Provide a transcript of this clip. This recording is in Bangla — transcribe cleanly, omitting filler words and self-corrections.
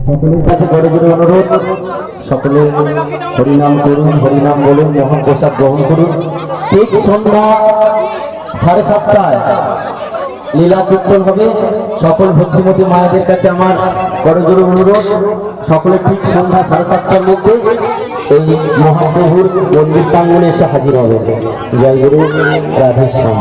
সকলের কাছে বড় জোরে অনুরোধ, সকলে হরিনাম করুন, হরিনাম বলুন, মহান প্রসাদ গ্রহণ করুন। ঠিক সন্ধ্যা 7:30টায় লীলা কীর্তন হবে। সকল ভক্তিমতী মায়েদের কাছে আমার বড় জোরে অনুরোধ, সকলে ঠিক সন্ধ্যা 7:30টার মধ্যে এই মহাপ্রভুর মন্দির প্রাঙ্গণে এসে হাজির হবে। জয় গুরু, রাধে শ্যাম।